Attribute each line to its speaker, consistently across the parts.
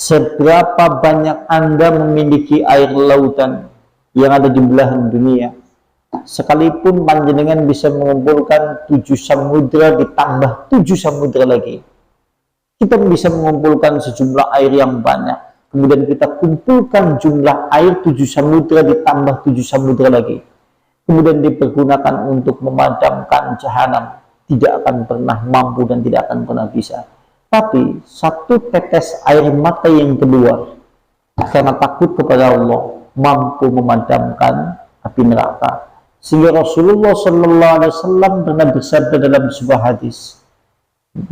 Speaker 1: seberapa banyak Anda memiliki air lautan yang ada di belahan dunia, sekalipun panjenengan bisa mengumpulkan 7 samudra ditambah 7 samudra lagi, kita bisa mengumpulkan sejumlah air yang banyak, kemudian kita kumpulkan jumlah air 7 samudra ditambah 7 samudra lagi, kemudian dipergunakan untuk memadamkan jahanam, tidak akan pernah mampu dan tidak akan pernah bisa. Tapi satu tetes air mata yang keluar karena takut kepada Allah mampu memadamkan api neraka. Sehingga Rasulullah Sallallahu Alaihi Wasallam pernah bersabda dalam sebuah hadis,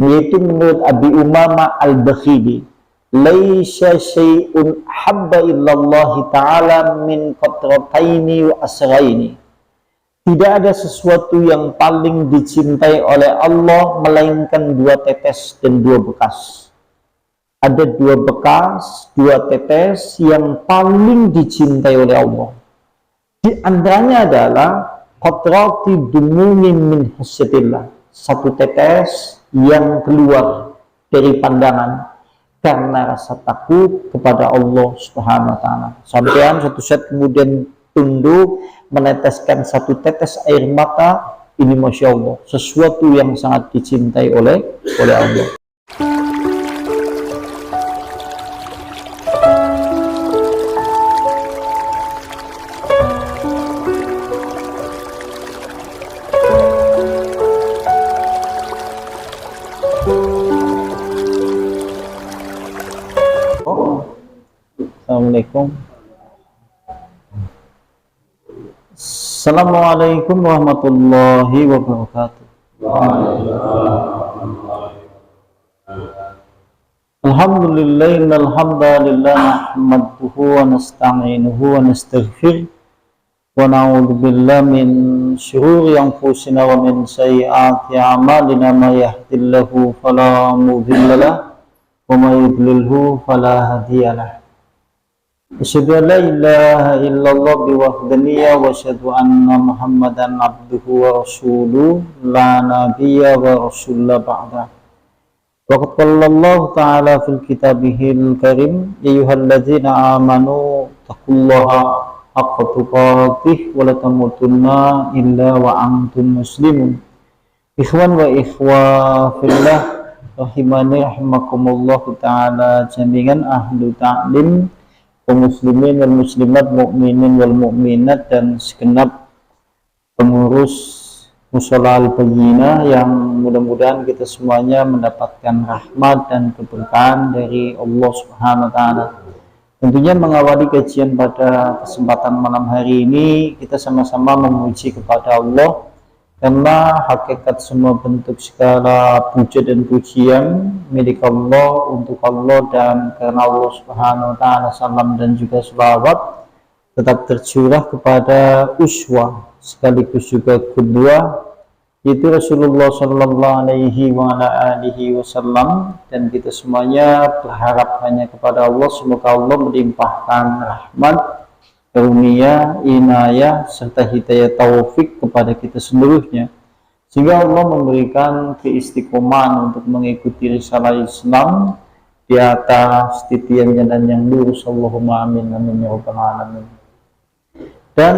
Speaker 1: yaitu menurut Abi Umamah Al-Bakhili, "Laisa syai'un habba illallah ta'ala min qatrataini wa asraini." Tidak ada sesuatu yang paling dicintai oleh Allah melainkan 2 tetes dan 2 bekas. Ada 2 bekas, 2 tetes yang paling dicintai oleh Allah. Di antaranya adalah qatrati dumumin min hasyatillah, 1 tetes yang keluar dari pandangan karena rasa takut kepada Allah Subhanahu wa taala. Sampean suatu saat kemudian tunduk meneteskan 1 tetes air mata, ini Masya Allah sesuatu yang sangat dicintai oleh Allah. Assalamualaikum. Assalamualaikum warahmatullahi wabarakatuh. Alhamdulillah, innal hamdalillah nahmaduhu wa nasta'inuhu wa nastaghfiruh wa na'udzu billahi min shururi anfusina wa min sayyiati a'malina, may yahdihillahu fala mudilla lahu wa may yudlilhu fala hadiyalah. Asyhadu an la ilaha illallah biwahdaniyya wa asyhadu anna Muhammadan abduhu wa rasuluh la nabiyya wa rasulullah ba'da. Wa qala Allah ta'ala fil kitabihil karim, ya ayyuhalladzina amanu taqullaha haqqa tuqatih wa la tamutunna illa wa antum muslimun. Ikhwan wa ikhwafillah rahimani rahimakumullah ta'ala jami'an ahlu ta'lim, kaum muslimin wal muslimat, mukminin wal mukminat, dan segenap pengurus Mushola Al-Bayyinah yang mudah-mudahan kita semuanya mendapatkan rahmat dan keberkahan dari Allah Subhanahu wa taala. Tentunya mengawali kajian pada kesempatan malam hari ini, kita sama-sama memuji kepada Allah karena hakikat semua bentuk segala puja dan pujian milik Allah, untuk Allah, dan karena Allah Subhanahu wa taala salam dan juga shalawat tetap tercurah kepada uswah sekaligus juga kedua, yaitu Rasulullah Sallallahu Alaihi Wasallam. Dan kita semuanya berharap hanya kepada Allah, semoga Allah melimpahkan rahmat, karunia, inayah, serta hidayah taufik kepada kita seluruhnya, sehingga Allah memberikan keistiqomahan untuk mengikuti risalah Islam di atas titian dan yang lurus. Allahumma amin amin ya rabbal alamin. Dan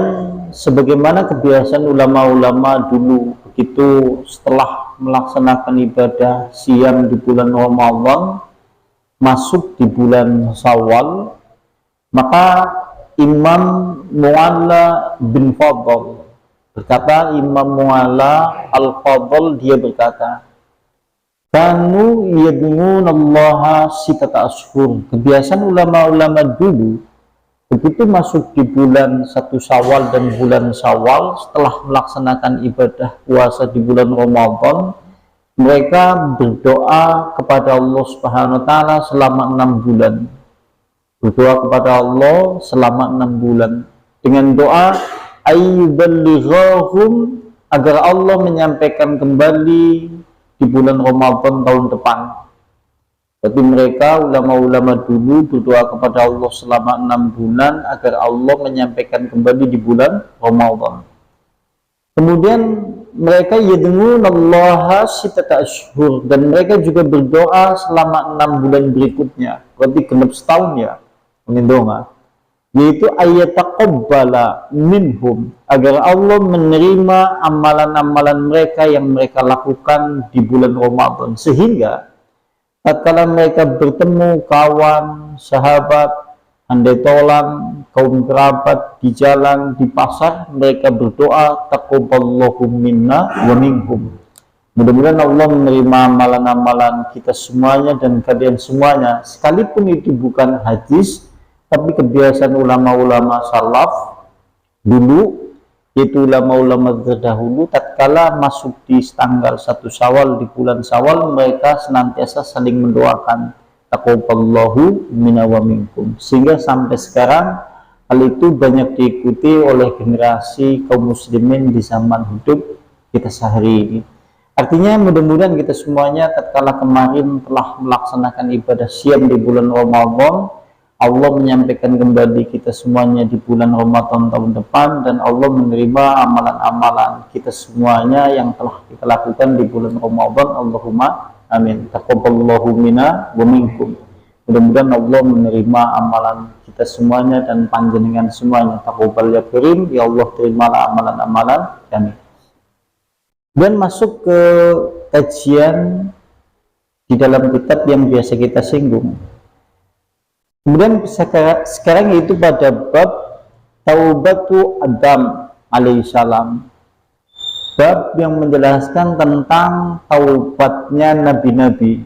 Speaker 1: sebagaimana kebiasaan ulama-ulama dulu, begitu setelah melaksanakan ibadah siam di bulan Ramadan, masuk di bulan Syawal, maka Imam Mu'alla bin Fadl berkata, Imam Mu'alla Al-Fadl dia berkata, kanu yad'unallaha sitata ashhur. Kebiasaan ulama-ulama dulu, begitu masuk di bulan 1 Syawal dan bulan Syawal, setelah melaksanakan ibadah puasa di bulan Ramadan, mereka berdoa kepada Allah Subhanahu wa taala selama 6 bulan. Berdoa kepada Allah selama 6 bulan dengan doa ayyuballighahum, agar Allah menyampaikan kembali di bulan Ramadan tahun depan. Jadi mereka ulama-ulama dulu berdoa kepada Allah selama 6 bulan agar Allah menyampaikan kembali di bulan Ramadan. Kemudian mereka yad'unallaha sitata ashhur, dan mereka juga berdoa selama 6 bulan berikutnya berarti genep setahun ya menindonga, yaitu ayataqabbala minhum, agar Allah menerima amalan-amalan mereka yang mereka lakukan di bulan Ramadan, sehingga tatkala mereka bertemu kawan, sahabat, andai tolan, kaum kerabat di jalan, di pasar, mereka berdoa taqabbalallahu minna wa minhum. Mudah-mudahan Allah menerima amalan-amalan kita semuanya dan kalian semuanya, sekalipun itu bukan hadis, tapi kebiasaan ulama-ulama salaf dulu, yaitu ulama-ulama terdahulu, tatkala masuk di tanggal 1 Syawal, di bulan Syawal, mereka senantiasa saling mendoakan taqabbalallahu minna wa minkum, sehingga sampai sekarang hal itu banyak diikuti oleh generasi kaum muslimin di zaman hidup kita sehari ini. Artinya mudah-mudahan kita semuanya tatkala kemarin telah melaksanakan ibadah siam di bulan Ramadan, Allah menyampaikan kembali kita semuanya di bulan Ramadan tahun depan, dan Allah menerima amalan-amalan kita semuanya yang telah kita lakukan di bulan Ramadan. Allahumma amin. Taqabbalallahu minna wa minkum. Mudah-mudahan Allah menerima amalan kita semuanya dan panjenengan semuanya. Taqabbal ya karim, ya Allah terimalah amalan-amalan kami. Dan masuk ke kajian di dalam kitab yang biasa kita singgung. Kemudian sekarang yaitu pada bab Taubatu Adam alaihissalam, bab yang menjelaskan tentang taubatnya nabi-nabi.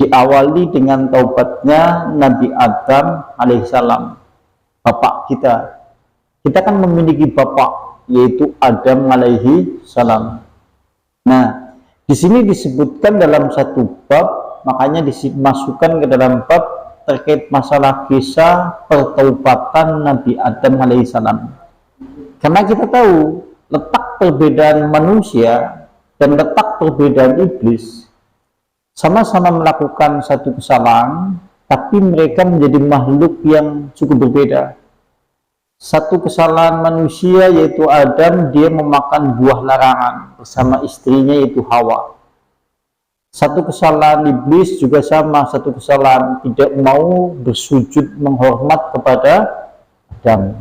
Speaker 1: Diawali dengan taubatnya Nabi Adam alaihissalam, bapak kita. Kita kan memiliki bapak, yaitu Adam alaihi salam. Nah, di sini disebutkan dalam satu bab, makanya dimasukkan ke dalam bab terkait masalah kisah pertaubatan Nabi Adam alaihi salam. Karena kita tahu letak perbedaan manusia dan letak perbedaan iblis, sama-sama melakukan satu kesalahan, tapi mereka menjadi makhluk yang cukup berbeda. Satu kesalahan manusia yaitu Adam, dia memakan buah larangan bersama istrinya yaitu Hawa. Satu kesalahan iblis juga sama, satu kesalahan tidak mau bersujud menghormat kepada Adam.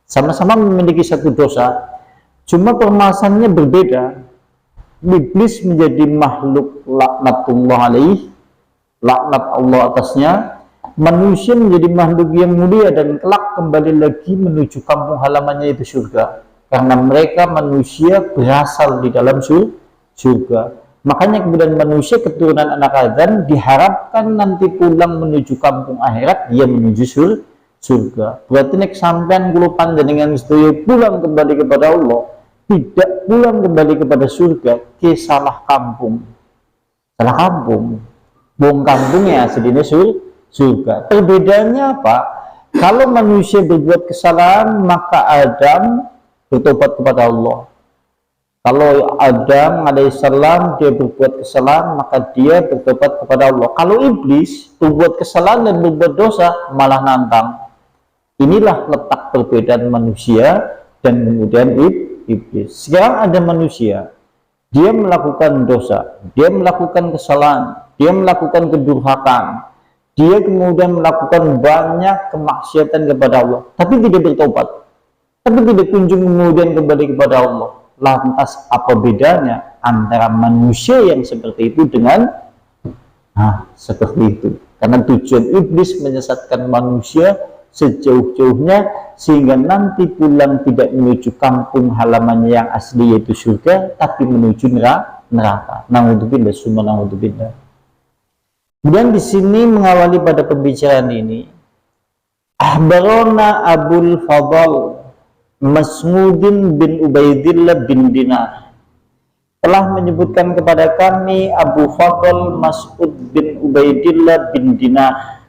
Speaker 1: Sama-sama memiliki satu dosa, cuma permasalahannya berbeda. Iblis menjadi makhluk laknatullah alaih, laknat Allah atasnya. Manusia menjadi makhluk yang mulia dan kelak kembali lagi menuju kampung halamannya itu surga, karena mereka manusia berasal di dalam surga. Makanya kemudian manusia keturunan anak Adam diharapkan nanti pulang menuju kampung akhirat, dia menuju surga. Berarti nek sampean kula panjenengan sedaya pulang kembali kepada Allah, tidak pulang kembali kepada surga, ke salah kampung. Salah kampung. Wong kampungnya aslinya surga. Perbedaannya apa? Kalau manusia berbuat kesalahan, maka Adam bertobat kepada Allah. Kalau Adam alaihissalam dia berbuat kesalahan, maka dia bertobat kepada Allah. Kalau iblis berbuat kesalahan dan berbuat dosa, malah nantang. Inilah letak perbedaan manusia dan kemudian iblis. Sekarang ada manusia, dia melakukan dosa, dia melakukan kesalahan, dia melakukan kedurhakaan, dia kemudian melakukan banyak kemaksiatan kepada Allah, tapi tidak bertobat, tapi tidak kunjung kemudian kembali kepada Allah. Lantas apa bedanya antara manusia yang seperti itu dengan seperti itu? Karena tujuan iblis menyesatkan manusia sejauh-jauhnya, sehingga nanti pulang tidak menuju kampung halamannya yang asli yaitu surga, tapi menuju neraka. Na'udzubillah, summa na'udzubillah. Kemudian di sini mengawali pada pembicaraan ini, Ahbarona Abul Fadl Mas'udin bin Ubaidillah bin Dinar telah menyebutkan kepada kami Abu Fadl Mas'ud bin Ubaidillah bin Dinar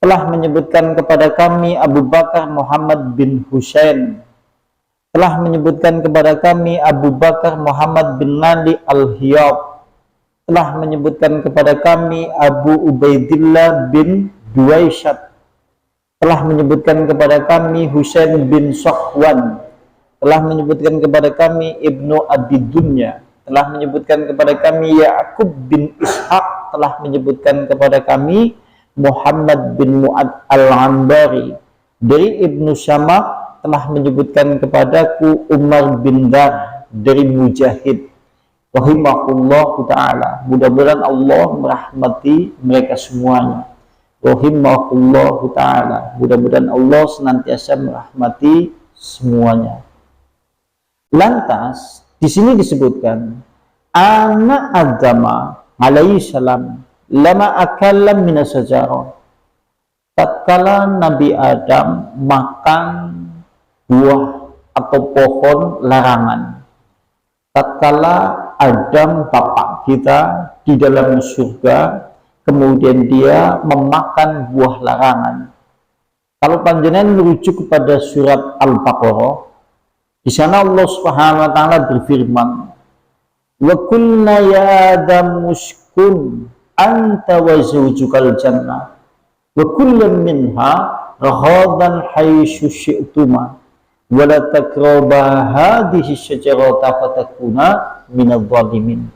Speaker 1: telah menyebutkan kepada kami Abu Bakar Muhammad bin Husain telah menyebutkan kepada kami Abu Bakar Muhammad bin Ali Al-Hiyab telah menyebutkan kepada kami Abu Ubaidillah bin Duwaisyat telah menyebutkan kepada kami Husain bin Safwan telah menyebutkan kepada kami Ibnu Abi Dunya telah menyebutkan kepada kami Ya'qub bin Ishaq telah menyebutkan kepada kami Muhammad bin Mu'ad al-Anbari dari Ibnu Syamaq telah menyebutkan kepadaku Umar bin Dar dari Mujahid rahimahullahu ta'ala, mudah-mudahan Allah merahmati mereka semuanya, rahimahullahu ta'ala, mudah-mudahan Allah senantiasa merahmati semuanya. Lantas di sini disebutkan anak Adama alaihi salam lama akallam minas sajarah, tatkala Nabi Adam makan buah atau pohon larangan, tatkala Adam bapak kita di dalam surga kemudian dia memakan buah larangan. Kalau panjenengan merujuk kepada surat Al-Baqarah, di sana Allah Subhanahu wa taala berfirman, wa qulna ya Adam uskun anta wa zawjukal jannah wa kullam minha raghadan haitsu syi'tuma wa la taqraba hadhihi syajarata fatakuna minadh dhalimin.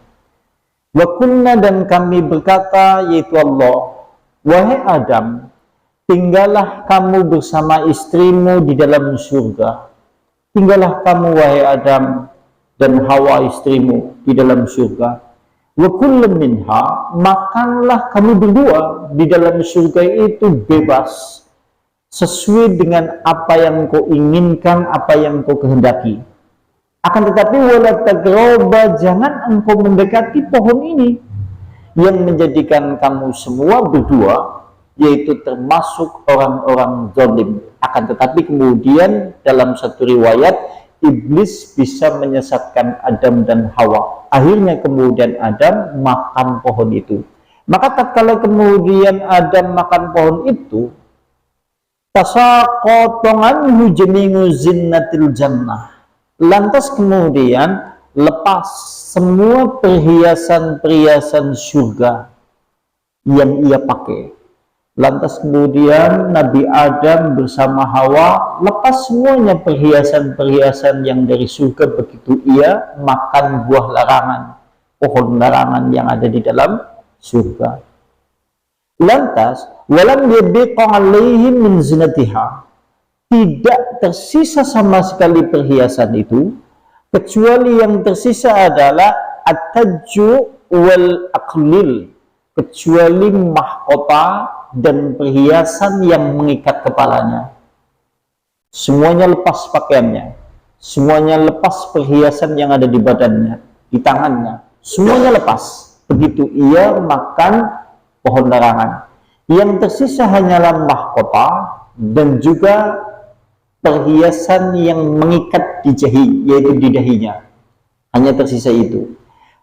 Speaker 1: Wa qulna, dan kami berkata, yaitu Allah, wahai Adam, tinggallah kamu bersama istrimu di dalam surga. Tinggallah kamu wahai Adam dan Hawa istrimu di dalam surga. Wa kullu minha, makanlah kamu berdua di dalam surga itu bebas sesuai dengan apa yang kau inginkan, apa yang kau kehendaki. Akan tetapi wala taqraba, jangan engkau mendekati pohon ini yang menjadikan kamu semua berdua, yaitu termasuk orang-orang zalim. Akan tetapi kemudian dalam satu riwayat iblis bisa menyesatkan Adam dan Hawa. Akhirnya kemudian Adam makan pohon itu. Maka tatkala kemudian Adam makan pohon itu, tasaqatanhu jami'u zinnatil jannah. Lantas kemudian lepas semua perhiasan-perhiasan surga yang ia pakai. Lantas kemudian Nabi Adam bersama Hawa lepas semuanya perhiasan-perhiasan yang dari surga begitu ia makan buah larangan, pohon larangan yang ada di dalam surga. Lantas walam yabiqa alaihi min zinatiha, tidak tersisa sama sekali perhiasan itu, kecuali yang tersisa adalah at-tajju wal aqlil, kecuali mahkota dan perhiasan yang mengikat kepalanya. Semuanya lepas pakaiannya, semuanya lepas perhiasan yang ada di badannya, di tangannya, semuanya lepas. Begitu ia makan pohon larangan. Yang tersisa hanyalah mahkota dan juga perhiasan yang mengikat di jahi, yaitu di dahinya. Hanya tersisa itu.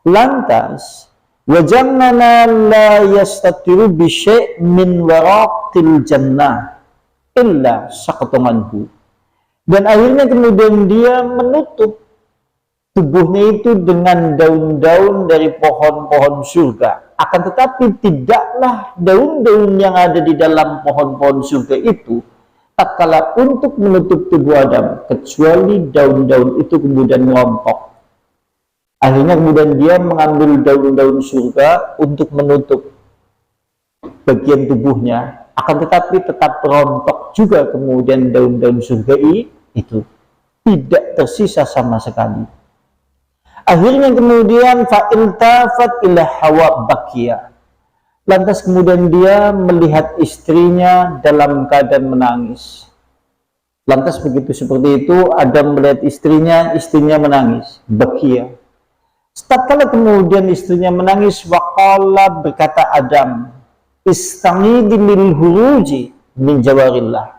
Speaker 1: Lantas wajannana la yastatiru bi syai' min waraqil jannah illa saqatanhu. Dan akhirnya kemudian dia menutup tubuhnya itu dengan daun-daun dari pohon-pohon surga. Akan tetapi tidaklah daun-daun yang ada di dalam pohon-pohon surga itu tatkala untuk menutup tubuh Adam, kecuali daun-daun itu kemudian merompok. Akhirnya kemudian dia mengambil daun-daun surga untuk menutup bagian tubuhnya. Akan tetapi tetap rontok juga kemudian daun-daun surga itu. Tidak tersisa sama sekali. Akhirnya kemudian fa'iltafat ila Hawa bakia. Lantas kemudian dia melihat istrinya dalam keadaan menangis. Lantas begitu seperti itu, Adam melihat istrinya menangis. Bakia. Tatkala kemudian istrinya menangis, waqala, berkata Adam, istangidi lil huruji min jawarillah.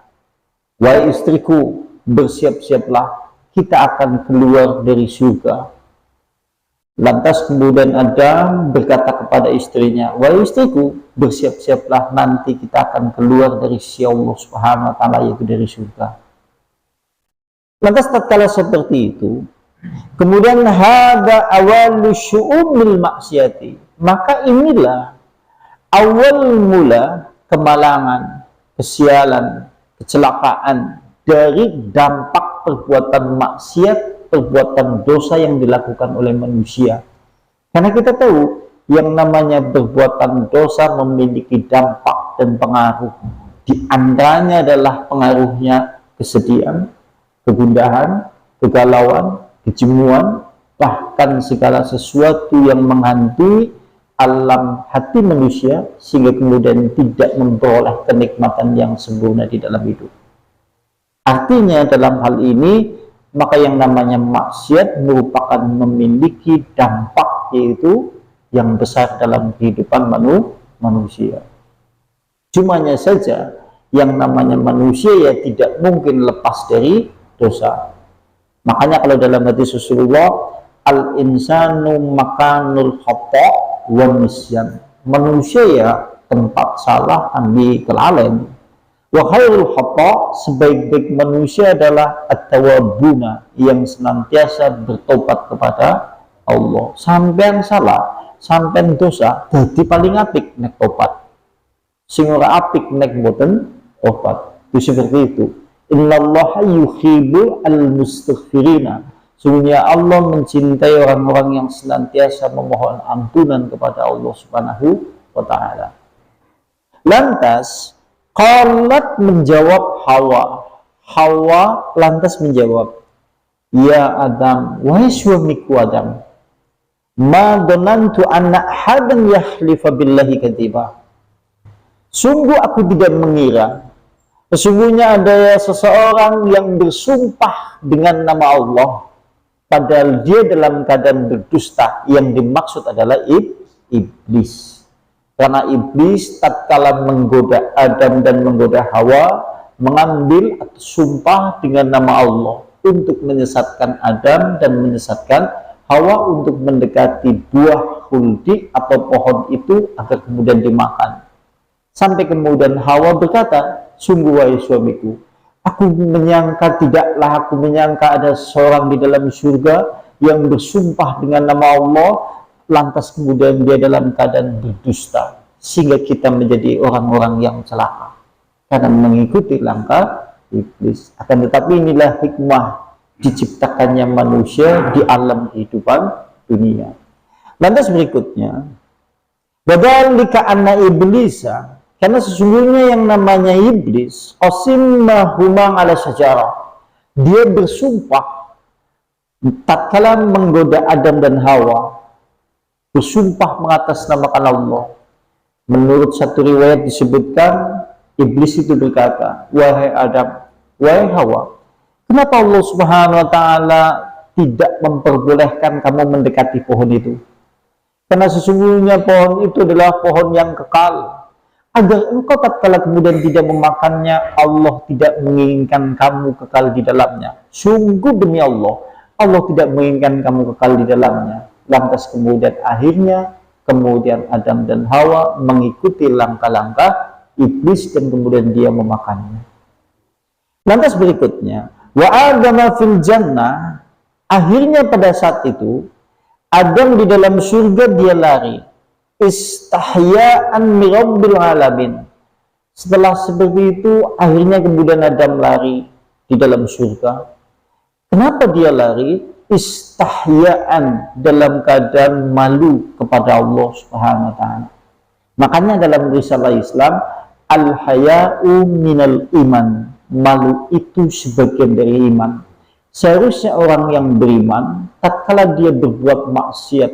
Speaker 1: Wahai istriku, bersiap-siaplah, kita akan keluar dari surga. Lantas kemudian Adam berkata kepada istrinya, wahai istriku, bersiap-siaplah, nanti kita akan keluar dari sisi Allah Subhanahu wa taala, yaitu dari surga. Lantas tatkala seperti itu, kemudian hada awalu syu'umil maksiati, maka inilah awal mula kemalangan, kesialan, kecelakaan dari dampak perbuatan maksiat, perbuatan dosa yang dilakukan oleh manusia. Karena kita tahu yang namanya perbuatan dosa memiliki dampak dan pengaruh. Di antaranya adalah pengaruhnya kesedihan, kegundahan, kegalauan, kejemuan, bahkan segala sesuatu yang menghantui alam hati manusia sehingga kemudian tidak memperoleh kenikmatan yang sempurna di dalam hidup. Artinya dalam hal ini, maka yang namanya maksiat merupakan memiliki dampak yaitu yang besar dalam kehidupan manusia. Cumanya saja yang namanya manusia ya tidak mungkin lepas dari dosa. Makanya kalau dalam hadis Rasulullah, al-insanu makanul khata' wa nisyan. Manusia ya tempat salah ambil kelalaian. Wa khairul khata', sebaik-baik manusia adalah at-tawabuna, yang senantiasa bertobat kepada Allah. Sampean salah, sampean dosa, jadi paling apik nek tobat. Sing ora apik nek mboten tobat. Itu seperti itu. Innallaha yuhibbul al-mustaghfirina. Sungguhnya Allah mencintai orang-orang yang senantiasa memohon ampunan kepada Allah Subhanahu wa taala. Lantas qalat menjawab Hawa. Hawa lantas menjawab, "Ya Adam, wahai suamiku Adam, ma dhanantu anna hadan yahlifa billahi kadzibah." Sungguh aku tidak mengira, sesungguhnya ada seseorang yang bersumpah dengan nama Allah, padahal dia dalam keadaan berdusta. Yang dimaksud adalah iblis. Karena iblis tatkala menggoda Adam dan menggoda Hawa, mengambil atau sumpah dengan nama Allah untuk menyesatkan Adam dan menyesatkan Hawa untuk mendekati buah khuldi atau pohon itu agar kemudian dimakan. Sampai kemudian Hawa berkata, "Sungguh wahai suamiku, tidaklah aku menyangka ada seorang di dalam surga yang bersumpah dengan nama Allah, lantas kemudian dia dalam keadaan berdusta, sehingga kita menjadi orang-orang yang celaka karena mengikuti langkah iblis." Akan tetapi inilah hikmah diciptakannya manusia di alam kehidupan dunia. Lantas berikutnya, badalika anna iblisa, karena sesungguhnya yang namanya iblis, qasimahuma ala syajarah, dia bersumpah tatkala menggoda Adam dan Hawa, bersumpah mengatasnamakan Allah. Menurut satu riwayat disebutkan, iblis itu berkata, "Wahai Adam, wahai Hawa, kenapa Allah Subhanahu wa taala tidak memperbolehkan kamu mendekati pohon itu? Karena sesungguhnya pohon itu adalah pohon yang kekal. Agar engkau tatkala kemudian tidak memakannya, Allah tidak menginginkan kamu kekal di dalamnya. Sungguh demi Allah, Allah tidak menginginkan kamu kekal di dalamnya." Lantas kemudian akhirnya Adam dan Hawa mengikuti langkah-langkah iblis dan kemudian dia memakannya. Lantas berikutnya, wa adama fil jannah, akhirnya pada saat itu Adam di dalam surga dia lari, istahya'an min rabbil alamin. Setelah seperti itu akhirnya kemudian Adam lari di dalam surga. Kenapa dia lari? Istahya'an, dalam keadaan malu kepada Allah Subhanahu wa taala. Makanya dalam risalah Islam, al-haya'u minal iman, malu itu sebagian dari iman. Seharusnya orang yang beriman tatkala dia berbuat maksiat,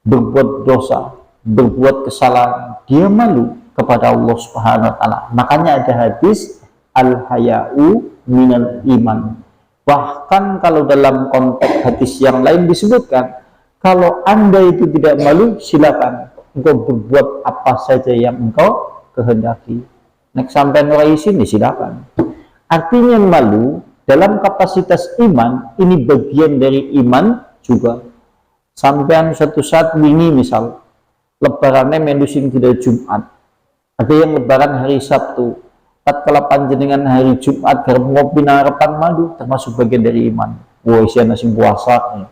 Speaker 1: berbuat dosa, berbuat kesalahan, dia malu kepada Allah Subhanahu wa taala. Makanya ada hadis al-haya'u minal iman. Bahkan kalau dalam konteks hadis yang lain disebutkan, kalau Anda itu tidak malu, silakan engkau berbuat apa saja yang engkau kehendaki. Nek sampai ora isin silakan. Artinya malu dalam kapasitas iman ini bagian dari iman juga. Sampean suatu saat wingi misal lebarannya melu sing tidak Jumat, ada yang lebaran hari Sabtu, tatkala panjenengan hari Jumat garap ngopi narepan madu, termasuk bagian dari iman. Wah, isian nasi puasa.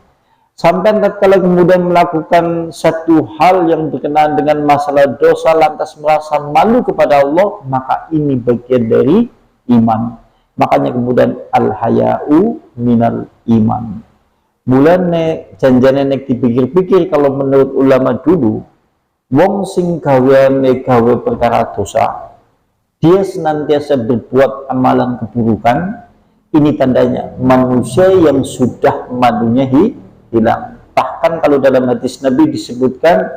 Speaker 1: Sampai tatkala kemudian melakukan satu hal yang berkenaan dengan masalah dosa lantas merasa malu kepada Allah, maka ini bagian dari iman. Makanya kemudian al-haya'u minal iman. Mulane janjane nek dipikir-pikir, kalau menurut ulama dulu, wong sing gawe perkara dosa dia senantiasa berbuat amalan keburukan, ini tandanya manusia yang sudah malunya hilang. Bahkan kalau dalam hadis Nabi disebutkan,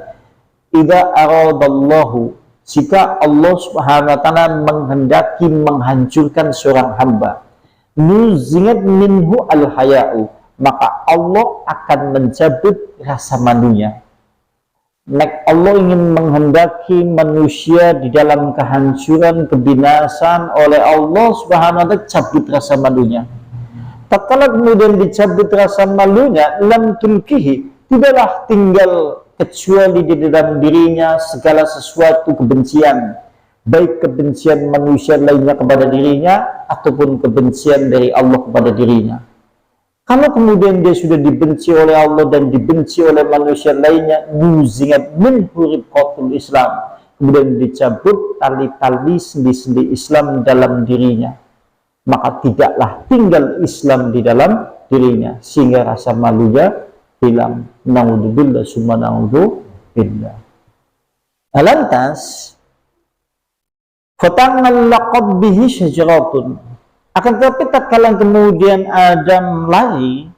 Speaker 1: idza aradallahu, jika Allah Subhanahu wa taala menghendaki menghancurkan seorang hamba, nuzingat minhu al-haya'u, maka Allah akan mencabut rasa malunya. Allah ingin menghendaki manusia di dalam kehancuran, kebinasan, oleh Allah Subhanahu wa taala cabut rasa malunya. Tatkala kemudian dicabut rasa malunya, lam tulkihi, tidaklah tinggal kecuali di dalam dirinya segala sesuatu kebencian, baik kebencian manusia lainnya kepada dirinya ataupun kebencian dari Allah kepada dirinya. Kalau kemudian dia sudah dibenci oleh Allah dan dibenci oleh manusia lainnya, nuzingat min hurriqatul Islam, kemudian dicabut tali-tali sendi-sendi Islam dalam dirinya, maka tidaklah tinggal Islam di dalam dirinya, sehingga rasa malunya hilang. Naudzubillah summa naudzubillah. Lantas fatangallaqat bihi syajaratun, akan tetapi tatkala kemudian Adam lari,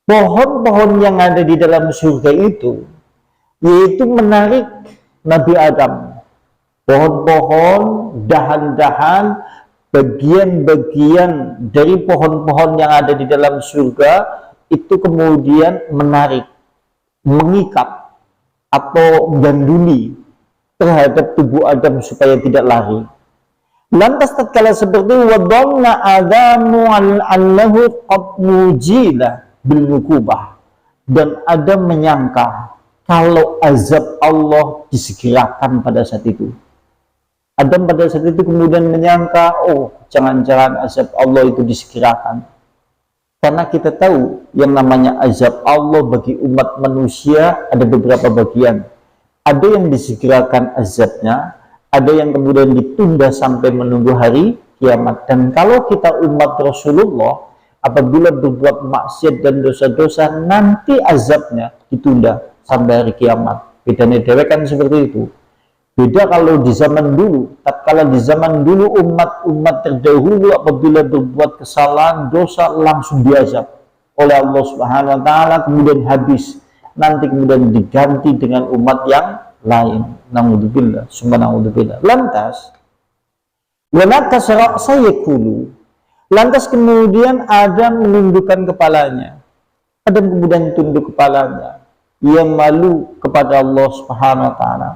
Speaker 1: pohon-pohon yang ada di dalam surga itu, yaitu menarik Nabi Adam. Pohon-pohon, dahan-dahan, bagian-bagian dari pohon-pohon yang ada di dalam surga, itu kemudian menarik, mengikat, atau ganduli terhadap tubuh Adam supaya tidak lari. Lantas tatkala seperti wadonna adamu allahu qad nujila bil mukubah, dan Adam menyangka kalau azab Allah disegerakan pada saat itu. Adam pada saat itu kemudian menyangka, oh jangan-jangan azab Allah itu disegerakan. Karena kita tahu yang namanya azab Allah bagi umat manusia ada beberapa bagian. Ada yang disegerakan azabnya, ada yang kemudian ditunda sampai menunggu hari kiamat. Dan kalau kita umat Rasulullah, apabila berbuat maksiat dan dosa-dosa, nanti azabnya ditunda sampai hari kiamat. Bedanya dewek kan seperti itu. Beda kalau di zaman dulu. Tatkala di zaman dulu umat-umat terdahulu apabila berbuat kesalahan, dosa, langsung diazab oleh Allah Subhanahu wa taala, kemudian habis. Nanti kemudian diganti dengan umat yang lain. Naudzubillah, summa naudzubillah. Lantas kemudian Adam menundukkan kepalanya. Adam kemudian tunduk kepalanya. Ia malu kepada Allah Subhanahu wa taala.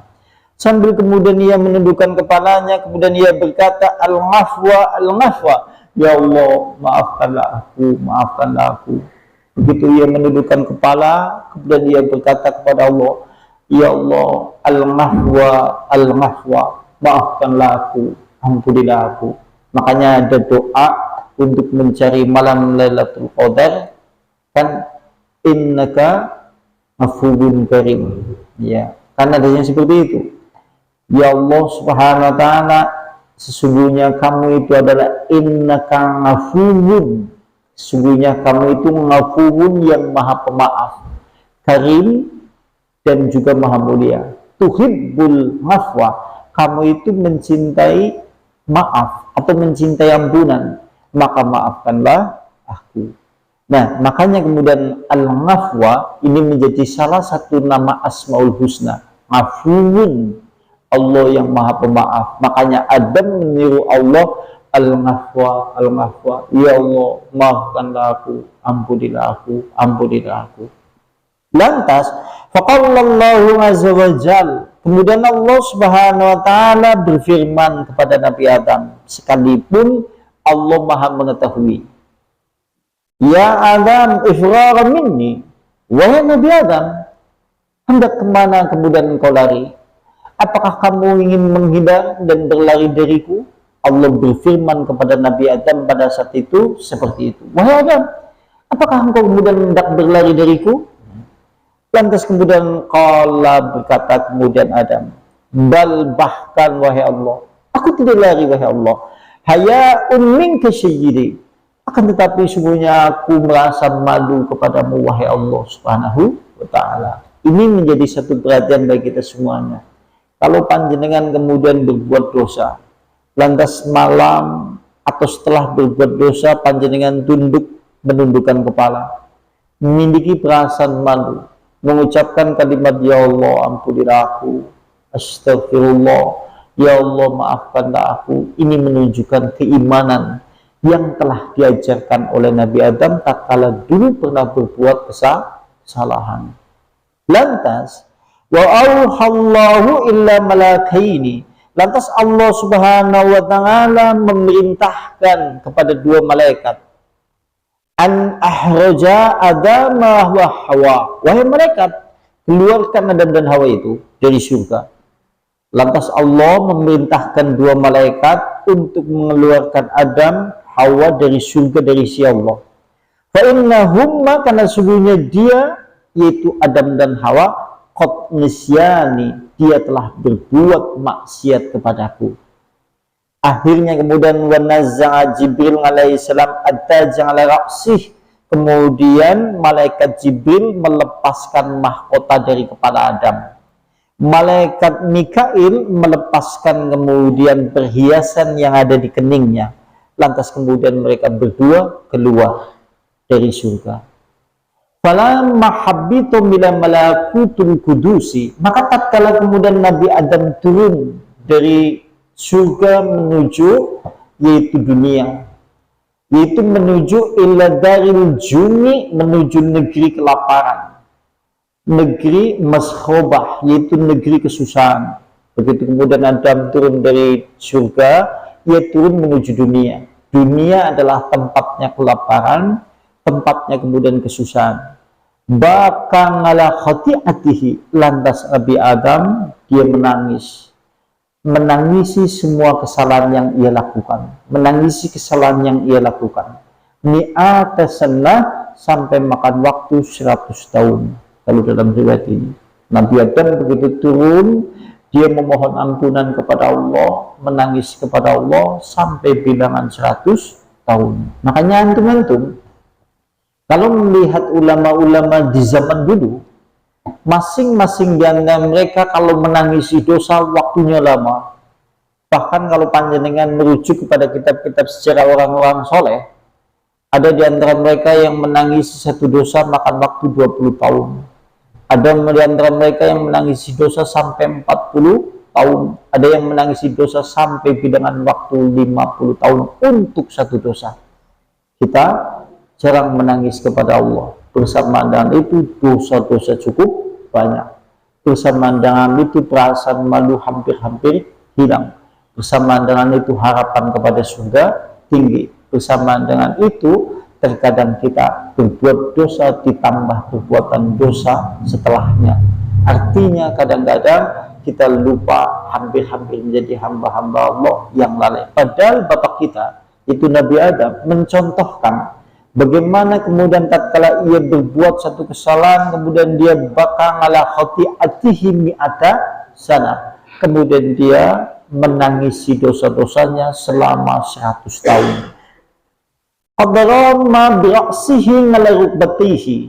Speaker 1: Sambil kemudian ia menundukkan kepalanya, kemudian ia berkata, al-ghafwa, al-ghafwa, ya Allah, maafkanlah aku. Begitu ia menundukkan kepala, kemudian ia berkata kepada Allah, ya Allah, al-ghafwa, maafkanlah aku, ampunilah aku. Makanya ada doa untuk mencari malam Lailatul Qadar, kan, innaka afuwun karim. Ya, karena adanya seperti itu. Ya Allah Subhanahu wa taala, sesungguhnya kamu itu adalah innaka afuwun, sesungguhnya kamu itu afuwun yang maha pemaaf, karim, dan juga maha mulia. Tuhibbul afwa, kamu itu mencintai maaf atau mencintai ampunan, maka maafkanlah aku. Nah, makanya kemudian al-afwa ini menjadi salah satu nama Asmaul Husna. Afuwun, Allah yang maha pemaaf. Makanya Adam meniru Allah, al-afwa, al-afwa, ya Allah, maafkanlah aku, ampunilah aku, ampunilah aku. Lantas faqallallahu azza wa jal, kemudian Allah Subhanahu wa taala berfirman kepada Nabi Adam, sekalipun Allah maha mengetahui. Ya Adam, ifrara minni, wahai Nabi Adam, hendak kemana kemudian engkau lari? Apakah kamu ingin menghindar dan berlari dariku? Allah berfirman kepada Nabi Adam pada saat itu seperti itu. Wahai Adam, apakah engkau kemudian hendak berlari dariku? Lantas kemudian qala, berkata kemudian Adam, bal, bahkan wahai Allah, aku tidak lari wahai Allah, haya'un minka sayyidi, akan tetapi sungguhnya aku merasa malu kepadamu wahai Allah Subhanahu wa taala. Ini menjadi satu perhatian bagi kita semuanya. Kalau panjenengan kemudian berbuat dosa, lantas malam atau setelah berbuat dosa panjenengan tunduk menundukkan kepala, memiliki perasaan malu, mengucapkan kalimat ya Allah ampunilah aku, astagfirullah, ya Allah maafkanlah aku. Ini menunjukkan keimanan yang telah diajarkan oleh Nabi Adam tatkala dulu pernah berbuat kesalahan. Lantas wa auhallahu illa malakaini, lantas Allah Subhanahu wa taala memerintahkan kepada dua malaikat, an ahraja Adam wa Hawa, wahai malaikat, keluarkan Adam dan Hawa itu dari surga. Lantas Allah memerintahkan dua malaikat untuk mengeluarkan Adam Hawa dari surga dari si Allah. Fa innahumma, karena sungguhnya dia yaitu Adam dan Hawa, qad nisyani, dia telah berbuat maksiat kepadaku. Akhirnya kemudian wanazza'a Jibril alaihissalam ad-taja ala ra'sih, kemudian malaikat Jibril melepaskan mahkota dari kepala Adam. Malaikat Mikail melepaskan kemudian perhiasan yang ada di keningnya. Lantas kemudian mereka berdua keluar dari surga. Falamma habbitu mila malakutul kudusi, maka tatkala kemudian Nabi Adam turun dari surga menuju yaitu dunia, yaitu menuju ila daril jumi, menuju negeri kelaparan, negeri maskhobah, yaitu negeri kesusahan. Begitu kemudian Adam turun dari surga, ia turun menuju dunia. Dunia adalah tempatnya kelaparan, tempatnya kemudian kesusahan. Baka ala khati'atihi, lantas Nabi Adam dia menangis, menangisi semua kesalahan yang ia lakukan, menangisi kesalahan yang ia lakukan. Mi'ata sanah, sampai makan waktu 100 tahun. Kalau dalam riwayat ini Nabi Adam begitu turun, dia memohon ampunan kepada Allah, menangis kepada Allah sampai bilangan 100 tahun. Makanya antum kalau melihat ulama-ulama di zaman dulu, masing-masing di antara mereka kalau menangisi dosa waktunya lama. Bahkan kalau panjenengan merujuk kepada kitab-kitab sejarah orang-orang soleh, ada di antara mereka yang menangisi satu dosa makan waktu 20 tahun. Ada di antara mereka yang menangisi dosa sampai 40 tahun. Ada yang menangisi dosa sampai bilangan waktu 50 tahun untuk satu dosa. Kita jarang menangis kepada Allah. Bersamaan dengan itu dosa-dosa cukup banyak. Bersamaan dengan itu perasaan malu hampir-hampir hilang. Bersamaan dengan itu harapan kepada surga tinggi. Bersamaan dengan itu terkadang kita berbuat dosa ditambah perbuatan dosa setelahnya. Artinya kadang-kadang kita lupa, hampir-hampir menjadi hamba-hamba Allah yang lalai. Padahal bapak kita itu Nabi Adam mencontohkan bagaimana kemudian tatkala ia berbuat satu kesalahan, kemudian dia bakal ala khati'atihi mi'ata sana, kemudian dia menangisi dosa-dosanya selama 100 tahun. Qadarama bi'aksihi ala rukbatihi,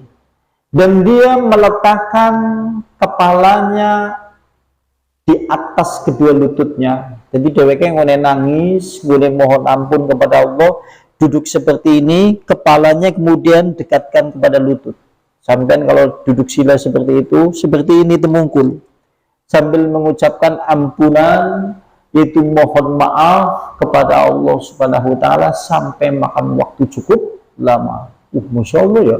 Speaker 1: dan dia meletakkan kepalanya di atas kedua lututnya. Jadi dheweke ngene nangis, ngene mohon ampun kepada Allah, duduk seperti ini, kepalanya kemudian dekatkan kepada lutut. Sampai kalau duduk sila seperti itu, seperti ini temungkul, sambil mengucapkan ampunan, yaitu mohon maaf kepada Allah Subhanahu wa taala sampai makan waktu cukup lama. Masya Allah ya.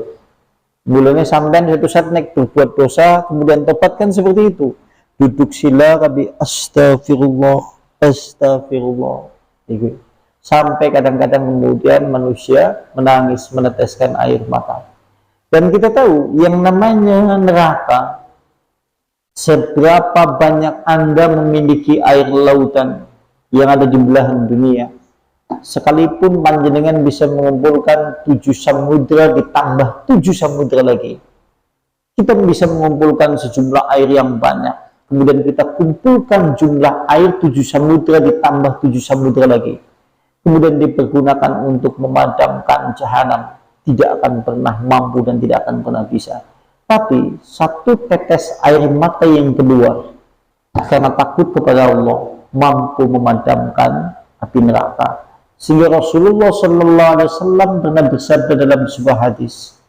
Speaker 1: Mulanya sampai satu saat naik berbuat dosa, kemudian tobatkan seperti itu. Duduk sila tapi astagfirullah, astagfirullah. Gitu. Sampai kadang-kadang kemudian manusia menangis, meneteskan air mata. Dan kita tahu yang namanya neraka, seberapa banyak Anda memiliki air lautan yang ada di belahan dunia, sekalipun panjenengan bisa mengumpulkan 7 samudra ditambah 7 samudra lagi, kita bisa mengumpulkan sejumlah air yang banyak. Kemudian kita kumpulkan jumlah air 7 samudra ditambah 7 samudra lagi, kemudian dipergunakan untuk memadamkan jahanam, tidak akan pernah mampu dan tidak akan pernah bisa. Tapi satu tetes air mata yang keluar karena takut kepada Allah mampu memadamkan api neraka. Sehingga Rasulullah Sallallahu Alaihi Wasallam pernah bersabda dalam sebuah hadis,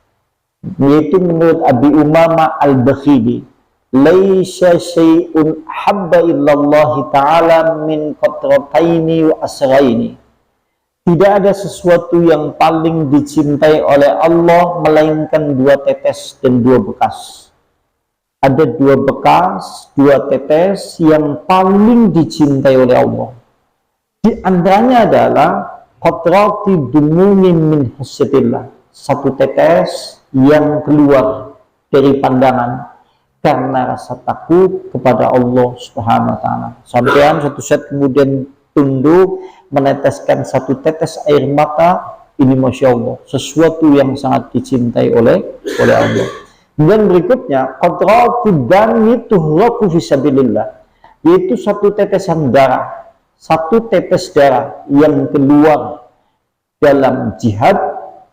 Speaker 1: yaitu menurut Abi Umamah Al-Bakhili, laisa syai'un habba illallah ta'ala min qatrataini wa asraini. Tidak ada sesuatu yang paling dicintai oleh Allah melainkan dua tetes dan dua bekas. Ada dua bekas, dua tetes yang paling dicintai oleh Allah. Di antaranya adalah qatrati dumumin min hasyatillah, satu tetes yang keluar dari pandangan karena rasa takut kepada Allah Subhanahu wa taala. Sampean suatu saat kemudian tunduk meneteskan satu tetes air mata, ini Masya Allah, sesuatu yang sangat dicintai oleh Allah. Dan berikutnya qatrati dami tuhraku fisabilillah, yaitu satu tetesan darah, satu tetes darah yang keluar dalam jihad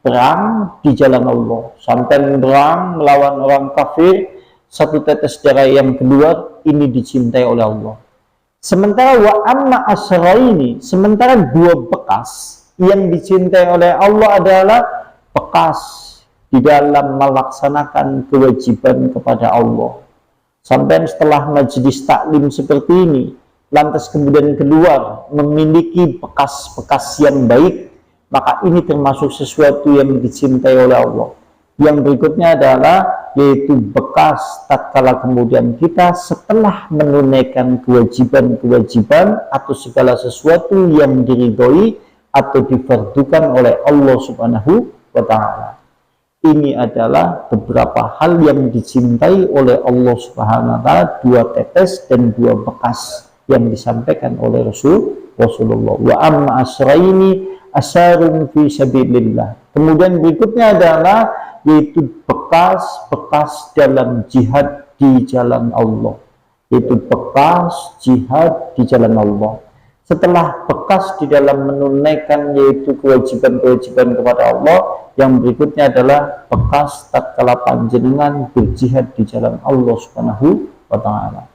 Speaker 1: perang di jalan Allah. Sampai perang melawan orang kafir, satu tetes darah yang keluar ini dicintai oleh Allah. Sementara wa amma asraini, sementara dua bekas yang dicintai oleh Allah adalah bekas di dalam melaksanakan kewajiban kepada Allah. Sampai setelah majelis taklim seperti ini, lantas kemudian keluar memiliki bekas-bekas yang baik, maka ini termasuk sesuatu yang dicintai oleh Allah. Yang berikutnya adalah yaitu bekas tatkala kemudian kita setelah menunaikan kewajiban-kewajiban atau segala sesuatu yang diridhoi atau difardukan oleh Allah Subhanahu wa taala. Ini adalah beberapa hal yang dicintai oleh Allah Subhanahu wa taala, dua tetes dan dua bekas yang disampaikan oleh Rasulullah. Wa amma asraini asarun fi sabilillah. Kemudian berikutnya adalah yaitu bekas-bekas dalam jihad di jalan Allah, yaitu bekas jihad di jalan Allah. Setelah bekas di dalam menunaikan yaitu kewajiban-kewajiban kepada Allah, yang berikutnya adalah bekas tatkala panjenengan berjihad di jalan Allah Subhanahu wa taala.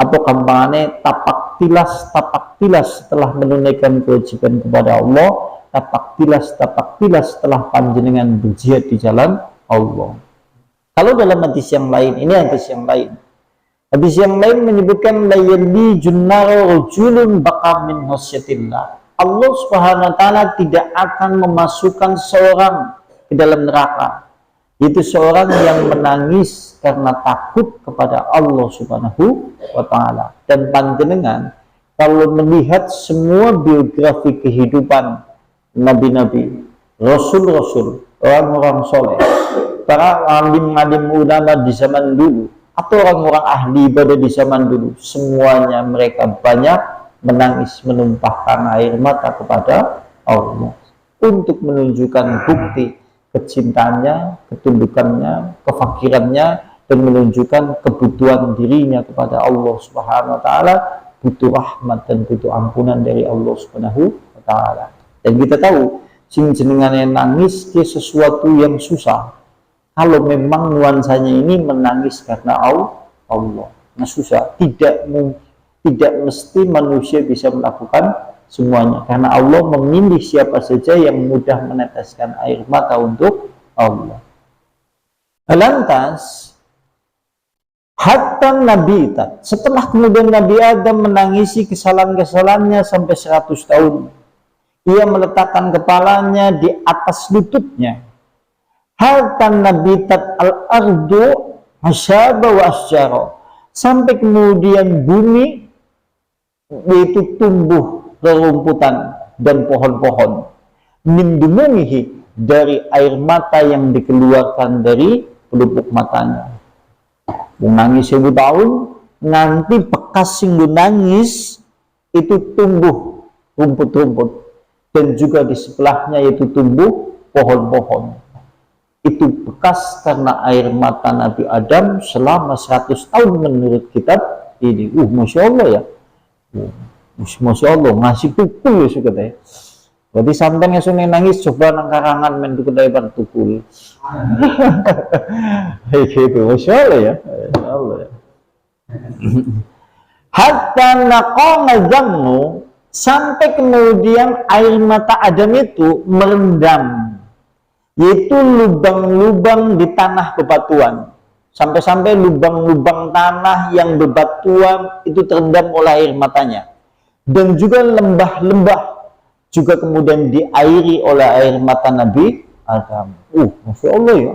Speaker 1: Apa kampanye tapak tilas setelah menunaikan kewajiban kepada Allah, tapak tilas setelah panjenengan berjihad di jalan Allah. Kalau dalam hadis yang lain, ini hadis yang lain. Hadis yang lain menyebutkan la yali junnaru rajulun baqa min khasyatillah. Allah Subhanahu wa taala tidak akan memasukkan seorang ke dalam neraka, yaitu seorang yang menangis karena takut kepada Allah Subhanahu wa taala. Dan panjenengan kalau melihat semua biografi kehidupan nabi-nabi, rasul-rasul, orang-orang soleh, para alim-alim ulama di zaman dulu, atau orang-orang ahli ibadah di zaman dulu, semuanya mereka banyak menangis, menumpahkan air mata kepada Allah untuk menunjukkan bukti kecintaannya, ketundukannya, kefakirannya, dan menunjukkan kebutuhan dirinya kepada Allah Subhanahu wa taala, butuh rahmat dan butuh ampunan dari Allah Subhanahu wa taala. Dan kita tahu sing jenengane nangis dia sesuatu yang susah. Kalau memang nuansanya ini menangis karena Allah, nah susah. Tidak mesti manusia bisa melakukan semuanya, karena Allah memilih siapa saja yang mudah meneteskan air mata untuk Allah. Lantas hatta Nabi setelah kemudian Nabi Adam menangisi kesalahan-kesalahannya sampai 100 tahun, ia meletakkan kepalanya di atas lututnya. Hatta nabitat al-ardu hasyaba wa asyara, sampai kemudian bumi yaitu tumbuh rerumputan dan pohon-pohon. Min dumumihi, dari air mata yang dikeluarkan dari pelupuk matanya. Menangis 1000 tahun, nanti bekas sing nangis itu tumbuh rumput-rumput, dan juga di sebelahnya yaitu tumbuh pohon-pohon. Itu bekas karena air mata Nabi Adam selama 100 tahun menurut kitab ini. Masya Allah ya. Masya Allah, ngasih tukul ya suka deh. Berarti sampai ngesune nangis coba nang karangan men tukul tukul. Gitu, Masya Allah ya. Masya Allah ya. Hatta naqama zannu, sampai kemudian air mata Adam itu merendam, yaitu lubang-lubang di tanah bebatuan, sampai-sampai lubang-lubang tanah yang bebatuan itu terendam oleh air matanya, dan juga lembah-lembah juga kemudian diairi oleh air mata Nabi Adam. Masya Allah ya.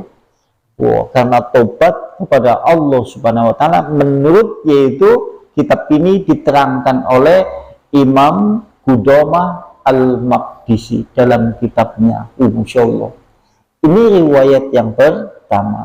Speaker 1: Karena tobat kepada Allah Subhanahu wa Ta'ala, menurut yaitu kitab ini diterangkan oleh Imam Qudamah Al-Maqdisi dalam kitabnya. Masya Allah. Ini riwayat yang pertama.